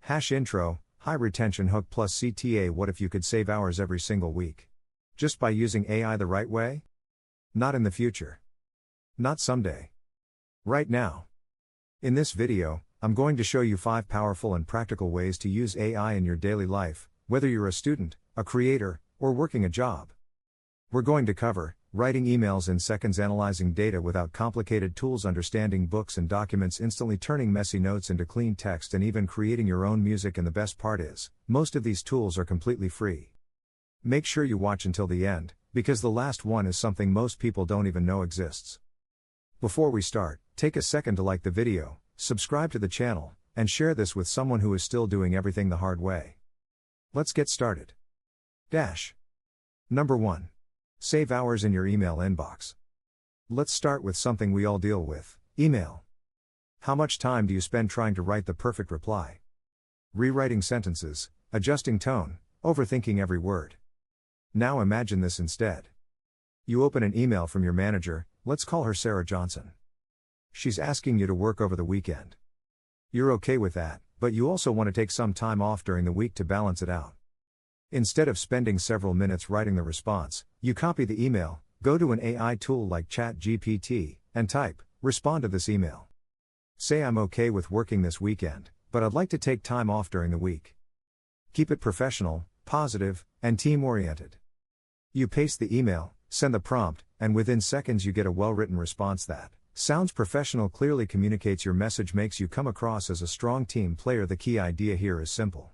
Intro, high retention hook plus CTA. What if you could save hours every single week? Just by using AI the right way? Not in the future. Not someday. Right now. In this video, I'm going to show you 5 powerful and practical ways to use AI in your daily life, whether you're a student, a creator, or working a job. We're going to cover writing emails in seconds, analyzing data without complicated tools, understanding books and documents, instantly turning messy notes into clean text, and even creating your own music. And the best part is, most of these tools are completely free. Make sure you watch until the end, because the last one is something most people don't even know exists. Before we start, take a second to like the video, subscribe to the channel, and share this with someone who is still doing everything the hard way. Let's get started. Number 1. Save hours in your email inbox. Let's start with something we all deal with, email. How much time do you spend trying to write the perfect reply? Rewriting sentences, adjusting tone, overthinking every word. Now imagine this instead. You open an email from your manager, let's call her Sarah Johnson. She's asking you to work over the weekend. You're okay with that, but you also want to take some time off during the week to balance it out. Instead of spending several minutes writing the response, you copy the email, go to an AI tool like ChatGPT, and type, "Respond to this email. Say I'm okay with working this weekend, but I'd like to take time off during the week." Keep it professional, positive, and team-oriented. You paste the email, send the prompt, and within seconds you get a well-written response that sounds professional, clearly communicates your message, makes you come across as a strong team player. The key idea here is simple.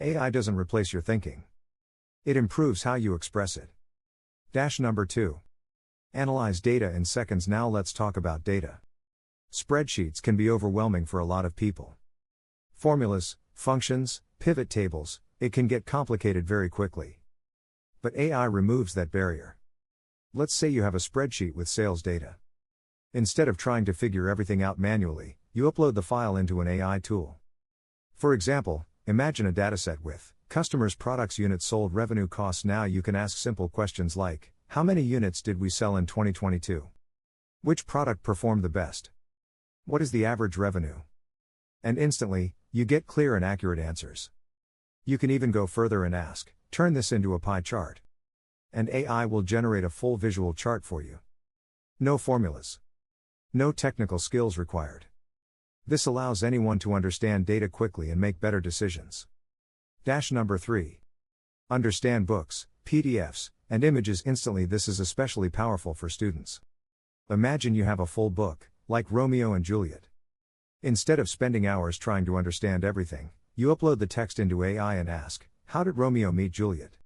AI doesn't replace your thinking. It improves how you express it. Number 2. Analyze data in seconds. Now let's talk about data. Spreadsheets can be overwhelming for a lot of people. Formulas, functions, pivot tables, it can get complicated very quickly. But AI removes that barrier. Let's say you have a spreadsheet with sales data. Instead of trying to figure everything out manually, you upload the file into an AI tool. For example, imagine a dataset with customers, products, units sold, revenue, costs. Now you can ask simple questions like, how many units did we sell in 2022? Which product performed the best? What is the average revenue? And instantly, you get clear and accurate answers. You can even go further and ask, turn this into a pie chart. And AI will generate a full visual chart for you. No formulas. No technical skills required. This allows anyone to understand data quickly and make better decisions. Number 3. Understand books, PDFs, and images instantly. This is especially powerful for students. Imagine you have a full book, like Romeo and Juliet. Instead of spending hours trying to understand everything, you upload the text into AI and ask, how did Romeo meet Juliet?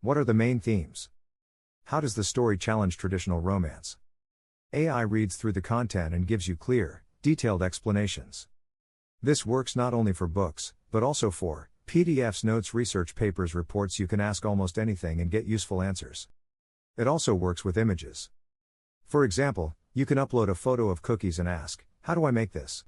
What are the main themes? How does the story challenge traditional romance? AI reads through the content and gives you clear, detailed explanations. This works not only for books, but also for PDFs, notes, research papers, reports. You can ask almost anything and get useful answers. It also works with images. For example, you can upload a photo of cookies and ask, how do I make this?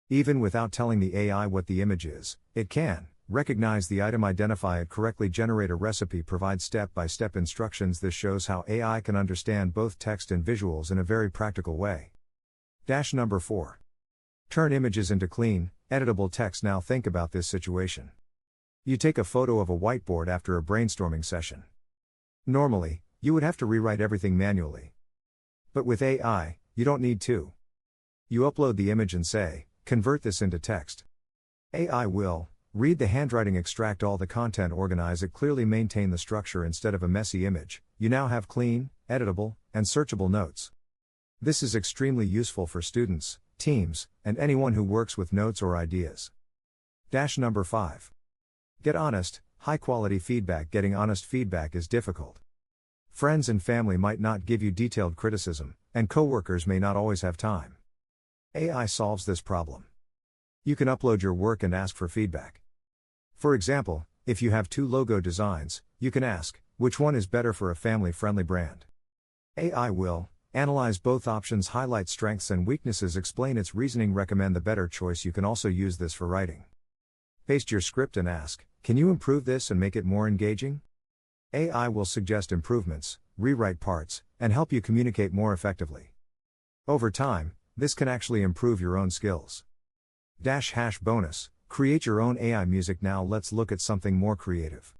Even without telling the AI what the image is, it can recognize the item, identify it correctly, generate a recipe, provide step-by-step instructions. This shows how AI can understand both text and visuals in a very practical way. Number 4. Turn images into clean, editable text. Now think about this situation. You take a photo of a whiteboard after a brainstorming session. Normally, you would have to rewrite everything manually. But with AI, you don't need to. You upload the image and say, convert this into text. AI will read the handwriting, extract all the content, organize it clearly, maintain the structure. Instead of a messy image, you now have clean, editable, and searchable notes. This is extremely useful for students, teams, and anyone who works with notes or ideas. Number 5. Get honest, high-quality feedback. Getting honest feedback is difficult. Friends and family might not give you detailed criticism, and coworkers may not always have time. AI solves this problem. You can upload your work and ask for feedback. For example, if you have 2 logo designs, you can ask, which one is better for a family-friendly brand? AI will analyze both options, highlight strengths and weaknesses, explain its reasoning, recommend the better choice. You can also use this for writing. Paste your script and ask, can you improve this and make it more engaging? AI will suggest improvements, rewrite parts, and help you communicate more effectively. Over time, this can actually improve your own skills. Bonus, Create your own AI music. Now let's look at something more creative.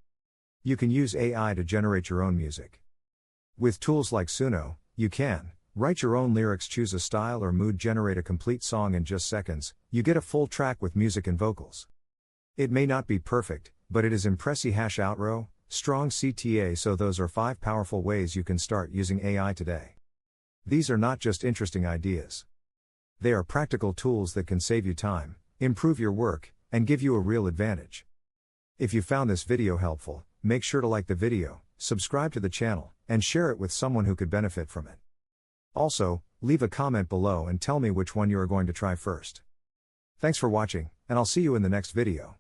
You can use AI to generate your own music. With tools like Suno, you can write your own lyrics, choose a style or mood, generate a complete song in just seconds. You get a full track with music and vocals. It may not be perfect, but it is impressive. Outro, strong CTA. So those are 5 powerful ways you can start using AI today. These are not just interesting ideas. They are practical tools that can save you time, improve your work, and give you a real advantage. If you found this video helpful, make sure to like the video, subscribe to the channel, and share it with someone who could benefit from it. Also, leave a comment below and tell me which one you are going to try first. Thanks for watching, and I'll see you in the next video.